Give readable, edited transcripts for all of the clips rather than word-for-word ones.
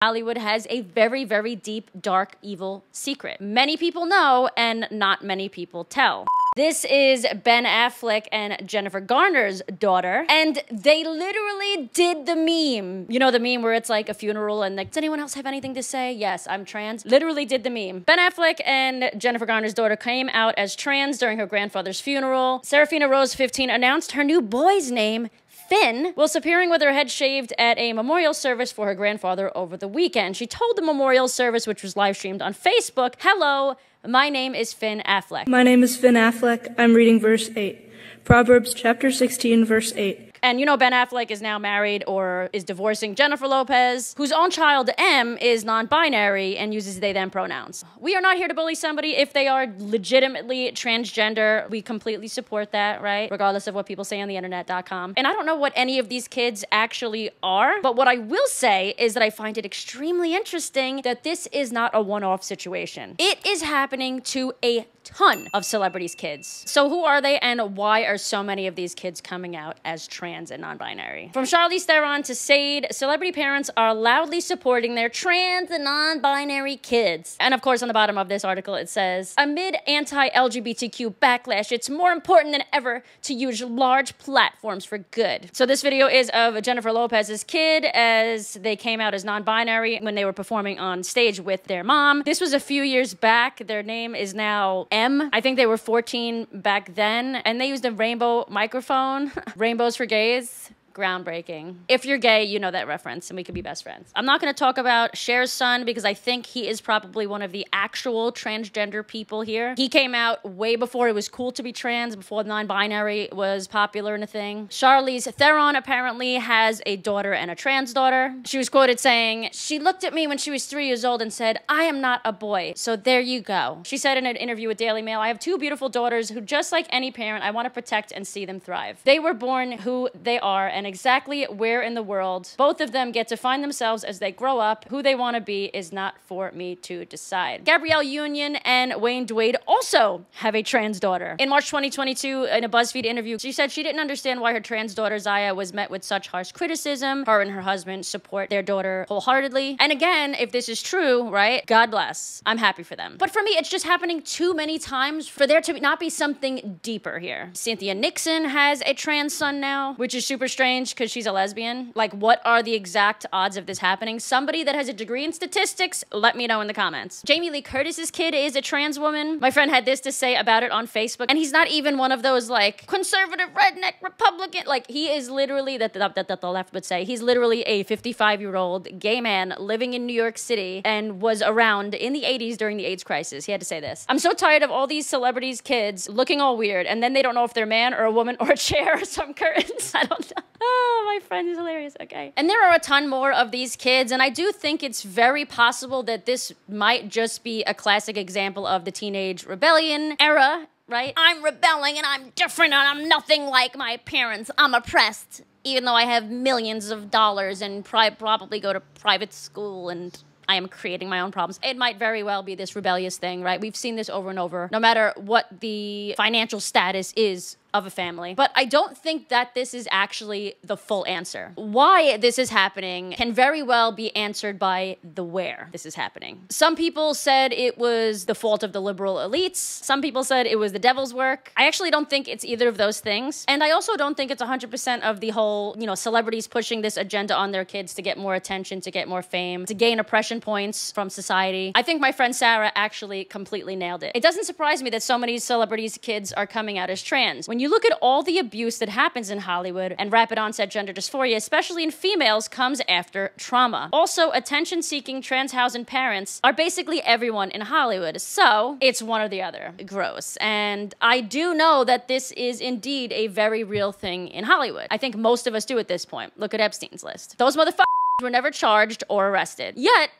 Hollywood has a very, very deep, dark, evil secret. Many people know, and not many people tell. This is Ben Affleck and Jennifer Garner's daughter, and they literally did the meme. You know the meme where it's like a funeral and like, does anyone else have anything to say? Yes, I'm trans. Literally did the meme. Ben Affleck and Jennifer Garner's daughter came out as trans during her grandfather's funeral. Serafina Rose, 15, announced her new boy's name, Finn, whilst appearing with her head shaved at a memorial service for her grandfather over the weekend. She told the memorial service, which was live streamed on Facebook, "Hello, my name is Finn Affleck." My name is Finn Affleck. I'm reading verse 8. Proverbs chapter 16, verse 8. And you know Ben Affleck is now married or is divorcing Jennifer Lopez, whose own child, M, is non-binary and uses they-them pronouns. We are not here to bully somebody if they are legitimately transgender. We completely support that, right? Regardless of what people say on the internet.com. And I don't know what any of these kids actually are, but what I will say is that I find it extremely interesting that this is not a one-off situation. It is happening to a ton of celebrities' kids. So who are they and why are so many of these kids coming out as trans and non-binary? From Charlize Theron to Sade, celebrity parents are loudly supporting their trans and non-binary kids. And of course, on the bottom of this article, it says, amid anti-LGBTQ backlash, it's more important than ever to use large platforms for good. So this video is of Jennifer Lopez's kid as they came out as non-binary when they were performing on stage with their mom. This was a few years back. Their name is now M. I think they were 14 back then, and they used a rainbow microphone. Rainbows for gays. Groundbreaking. If you're gay, you know that reference, and we could be best friends. I'm not going to talk about Cher's son because I think he is probably one of the actual transgender people here. He came out way before it was cool to be trans, before non-binary was popular and a thing. Charlize Theron apparently has a daughter and a trans daughter. She was quoted saying, "She looked at me when she was 3 years old and said, 'I am not a boy, so there you go.'" She said in an interview with Daily Mail, "I have two beautiful daughters who, just like any parent, I want to protect and see them thrive. They were born who they are and exactly where in the world both of them get to find themselves as they grow up. Who they want to be is not for me to decide." Gabrielle Union and Wayne Dwade also have a trans daughter. In March 2022, in a BuzzFeed interview, she said she didn't understand why her trans daughter Zaya was met with such harsh criticism. Her and her husband support their daughter wholeheartedly. And again, if this is true, right, God bless. I'm happy for them. But for me, it's just happening too many times for there to not be something deeper here. Cynthia Nixon has a trans son now, which is super strange because she's a lesbian. Like, what are the exact odds of this happening? Somebody that has a degree in statistics, let me know in the comments. Jamie Lee Curtis's kid is a trans woman. My friend had this to say about it on Facebook, and he's not even one of those, like, conservative, redneck, Republican. Like, he is literally, that the left would say, he's literally a 55-year-old gay man living in New York City and was around in the 80s during the AIDS crisis. He had to say this. "I'm so tired of all these celebrities' kids looking all weird, and then they don't know if they're a man or a woman or a chair or some curtains." I don't know. Oh, my friend is hilarious. Okay. And there are a ton more of these kids, and I do think it's very possible that this might just be a classic example of the teenage rebellion era, right? I'm rebelling and I'm different and I'm nothing like my parents. I'm oppressed, even though I have millions of dollars and probably go to private school and I am creating my own problems. It might very well be this rebellious thing, right? We've seen this over and over, no matter what the financial status is of a family. But I don't think that this is actually the full answer. Why this is happening can very well be answered by the where this is happening. Some people said it was the fault of the liberal elites. Some people said it was the devil's work. I actually don't think it's either of those things. And I also don't think it's 100% of the whole, you know, celebrities pushing this agenda on their kids to get more attention, to get more fame, to gain oppression points from society. I think my friend Sarah actually completely nailed it. It doesn't surprise me that so many celebrities' kids are coming out as trans. When you look at all the abuse that happens in Hollywood and rapid onset gender dysphoria, especially in females, comes after trauma. Also, attention-seeking trans-housing parents are basically everyone in Hollywood, so it's one or the other. Gross. And I do know that this is indeed a very real thing in Hollywood. I think most of us do at this point. Look at Epstein's list. Those motherfuckers were never charged or arrested. Yet,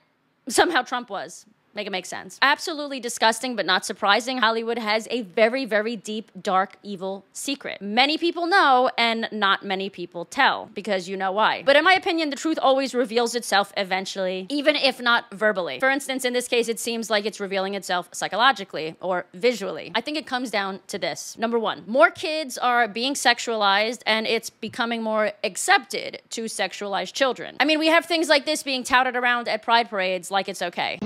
somehow Trump was. Make it make sense. Absolutely disgusting, but not surprising. Hollywood has a very, very deep, dark, evil secret. Many people know, and not many people tell, because you know why. But in my opinion, the truth always reveals itself eventually, even if not verbally. For instance, in this case, it seems like it's revealing itself psychologically or visually. I think it comes down to this. Number one, more kids are being sexualized, and it's becoming more accepted to sexualize children. I mean, we have things like this being touted around at pride parades like it's okay.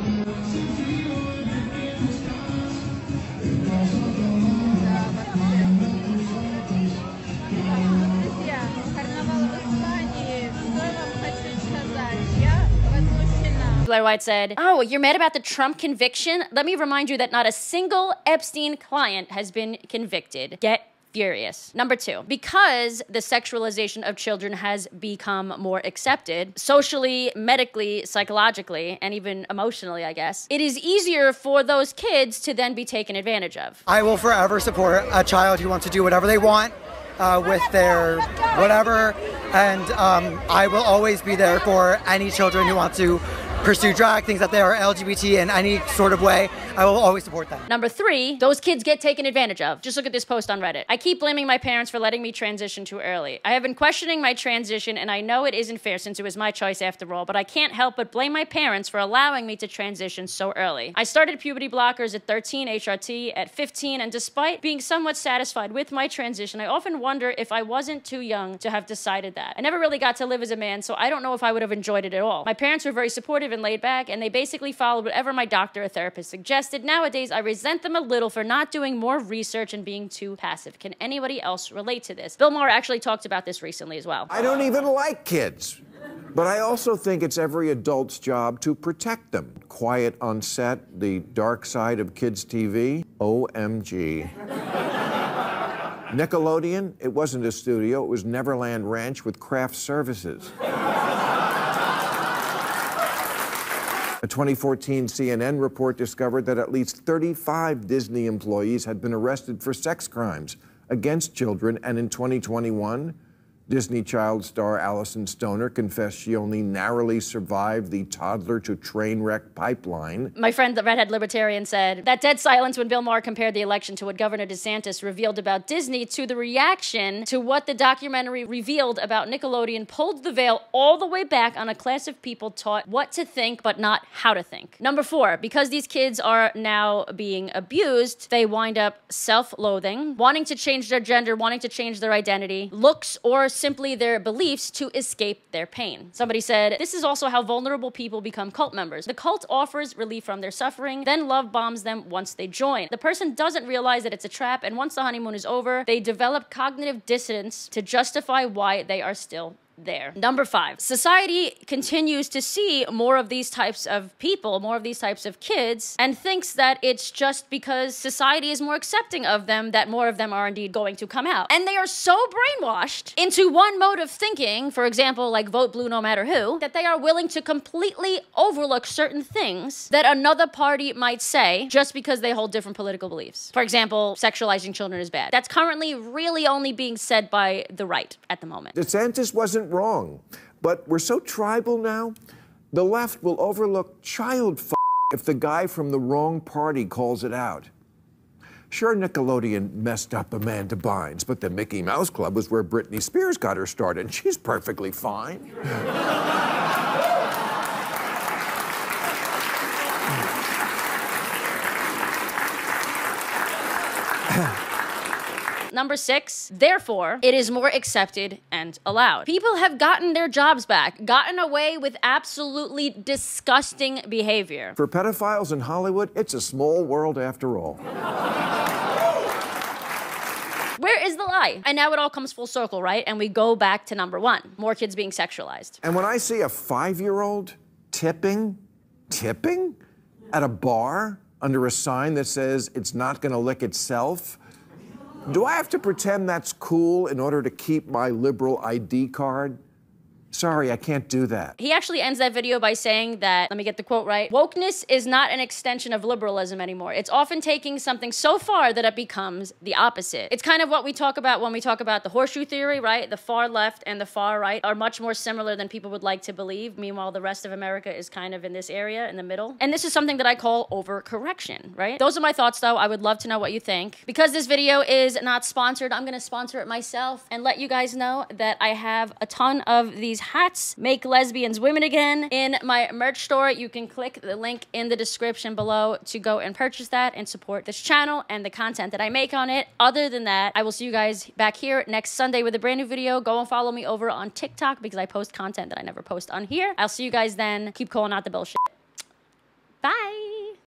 Blair White said, "Oh, you're mad about the Trump conviction? Let me remind you that not a single Epstein client has been convicted. Get furious." Number two, because the sexualization of children has become more accepted, socially, medically, psychologically, and even emotionally, I guess, it is easier for those kids to then be taken advantage of. I will forever support a child who wants to do whatever they want with their whatever, and I will always be there for any children who want to pursue drag, things that they are LGBT in any sort of way. I will always support them. Number three, those kids get taken advantage of. Just look at this post on Reddit. "I keep blaming my parents for letting me transition too early. I have been questioning my transition, and I know it isn't fair since it was my choice after all, but I can't help but blame my parents for allowing me to transition so early. I started puberty blockers at 13, HRT at 15, and despite being somewhat satisfied with my transition, I often wonder if I wasn't too young to have decided that. I never really got to live as a man, so I don't know if I would have enjoyed it at all. My parents were very supportive and laid back, and they basically followed whatever my doctor or therapist suggested. Nowadays, I resent them a little for not doing more research and being too passive. Can anybody else relate to this?" Bill Maher actually talked about this recently as well. I don't even like kids, but I also think it's every adult's job to protect them. Quiet on set, the dark side of kids' TV, OMG. Nickelodeon, it wasn't a studio, it was Neverland Ranch with craft services. A 2014 CNN report discovered that at least 35 Disney employees had been arrested for sex crimes against children, and in 2021, Disney child star Allison Stoner confessed she only narrowly survived the toddler to train wreck pipeline. My friend, the redhead libertarian, said that dead silence when Bill Maher compared the election to what Governor DeSantis revealed about Disney to the reaction to what the documentary revealed about Nickelodeon pulled the veil all the way back on a class of people taught what to think but not how to think. Number four, because these kids are now being abused, they wind up self-loathing, wanting to change their gender, wanting to change their identity, looks, or simply their beliefs to escape their pain. Somebody said, "This is also how vulnerable people become cult members. The cult offers relief from their suffering, then love bombs them once they join. The person doesn't realize that it's a trap, and once the honeymoon is over, they develop cognitive dissonance to justify why they are still there." Number five, society continues to see more of these types of people, more of these types of kids, and thinks that it's just because society is more accepting of them that more of them are indeed going to come out. And they are so brainwashed into one mode of thinking, for example, like vote blue no matter who, that they are willing to completely overlook certain things that another party might say just because they hold different political beliefs. For example, sexualizing children is bad. That's currently really only being said by the right at the moment. DeSantis wasn't wrong, but we're so tribal now, the left will overlook child if the guy from the wrong party calls it out. Sure, Nickelodeon messed up Amanda Bynes, but the Mickey Mouse Club was where Britney Spears got her start, and she's perfectly fine. Number six, therefore, it is more accepted and allowed. People have gotten their jobs back, gotten away with absolutely disgusting behavior. For pedophiles in Hollywood, it's a small world after all. Where is the lie? And now it all comes full circle, right? And we go back to number one, more kids being sexualized. And when I see a 5-year-old tipping at a bar under a sign that says it's not gonna lick itself, do I have to pretend that's cool in order to keep my liberal ID card? Sorry, I can't do that. He actually ends that video by saying that, let me get the quote right, wokeness is not an extension of liberalism anymore. It's often taking something so far that it becomes the opposite. It's kind of what we talk about when we talk about the horseshoe theory, right? The far left and the far right are much more similar than people would like to believe. Meanwhile, the rest of America is kind of in this area, in the middle. And this is something that I call overcorrection, right? Those are my thoughts, though. I would love to know what you think. Because this video is not sponsored, I'm gonna sponsor it myself and let you guys know that I have a ton of these hats, Make Lesbians Women Again, in my merch store. You can click the link in the description below to go and purchase that and support this channel and the content that I make on it. Other than that, I will see you guys back here next Sunday with a brand new video. Go and follow me over on TikTok because I post content that I never post on here. I'll see you guys then. Keep calling out the bullshit.